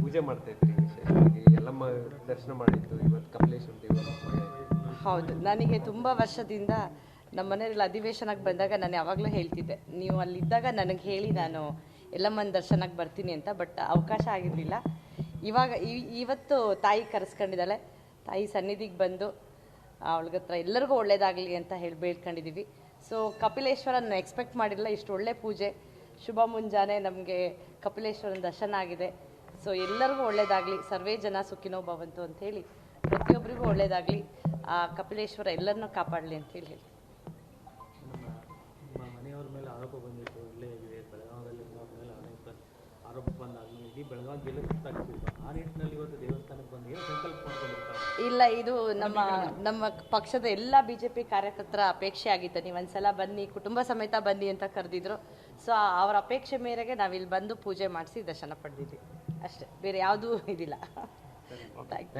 ಪೂಜೆ ಮಾಡ್ತಾ ಇದ್ರಿ, ವಿಶೇಷವಾಗಿ ಎಲ್ಲಮ್ಮ ದರ್ಶನ ಮಾಡಿದ್ದು, ಇವತ್ತು ಕಪಿಲೇಶ್ವರ ದೇವರು. ಹೌದು, ನನಗೆ ತುಂಬ ವರ್ಷದಿಂದ ನಮ್ಮ ಮನೆಯಲ್ಲಿ ಅಧಿವೇಶನಕ್ಕೆ ಬಂದಾಗ ನಾನು ಯಾವಾಗಲೂ ಹೇಳ್ತಿದ್ದೆ, ನೀವು ಅಲ್ಲಿದ್ದಾಗ ನನಗೆ ಹೇಳಿ ನಾನು ಎಲ್ಲಮ್ಮನ ದರ್ಶನಕ್ಕೆ ಬರ್ತೀನಿ ಅಂತ. ಬಟ್ ಅವಕಾಶ ಆಗಿರಲಿಲ್ಲ. ಇವತ್ತು ತಾಯಿ ಕರೆಸ್ಕೊಂಡಿದ್ದಾಳೆ. ತಾಯಿ ಸನ್ನಿಧಿಗೆ ಬಂದು ಅವಳಿಗತ್ರ ಎಲ್ಲರಿಗೂ ಒಳ್ಳೇದಾಗಲಿ ಅಂತ ಹೇಳಿ ಬೇಡ್ಕೊಂಡಿದ್ದೀವಿ. ಸೊ ಕಪಿಲೇಶ್ವರನ ಎಕ್ಸ್ಪೆಕ್ಟ್ ಮಾಡಿರಲಿಲ್ಲ, ಇಷ್ಟು ಒಳ್ಳೆ ಪೂಜೆ ಶುಭ ಮುಂಜಾನೆ ನಮಗೆ ಕಪಿಲೇಶ್ವರನ ದರ್ಶನ ಆಗಿದೆ. ಸೊ ಎಲ್ಲರಿಗೂ ಒಳ್ಳೇದಾಗಲಿ, ಸರ್ವೇ ಜನ ಸುಖಿನೋ ಭವಂತು ಅಂಥೇಳಿ ಪ್ರತಿಯೊಬ್ಬರಿಗೂ ಒಳ್ಳೇದಾಗಲಿ, ಆ ಕಪಿಲೇಶ್ವರ ಎಲ್ಲರನ್ನೂ ಕಾಪಾಡಲಿ ಅಂತೇಳಿ ಹೇಳಿ. ನಮ್ಮ ಮನೆಯವ್ರ ಮೇಲೆ ಆರೋಪ ಬಂದಿತ್ತು, ಇಲ್ಲೇ ಇದೆ ಬೆಳಗಾವದಲ್ಲಿ ಮೇಲೆ ಆರೋಪ ಬಂದಾಗಲಿ ಇಡೀ ಬೆಳಗಾವಿ ಜಿಲ್ಲೆ ಸುತ್ತಾಗ್ತಿತ್ತು. ಆ ನಿಟ್ಟಿನಲ್ಲಿ ಇವತ್ತು ದೇವಸ್ಥಾನಕ್ಕೆ ಬಂದು ಏನು ಸಂಕಲ್ಪ ಮಾಡ್ಕೊಂಡಿರ್ತಾರೆ? ಇಲ್ಲ, ಇದು ನಮ್ಮ ಪಕ್ಷದ ಎಲ್ಲ BJP ಕಾರ್ಯಕರ್ತರ ಅಪೇಕ್ಷೆ ಆಗಿತ್ತು. ನೀವು ಒಂದ್ಸಲ ಬನ್ನಿ, ಕುಟುಂಬ ಸಮೇತ ಬನ್ನಿ ಅಂತ ಕರೆದಿದ್ರು. ಸೊ ಅವರ ಅಪೇಕ್ಷೆ ಮೇರೆಗೆ ನಾವಿಲ್ಲಿ ಬಂದು ಪೂಜೆ ಮಾಡಿಸಿ ದರ್ಶನ ಪಡೆದಿದ್ವಿ ಅಷ್ಟೇ, ಬೇರೆ ಯಾವುದೂ ಇದಿಲ್ಲ. Thank you.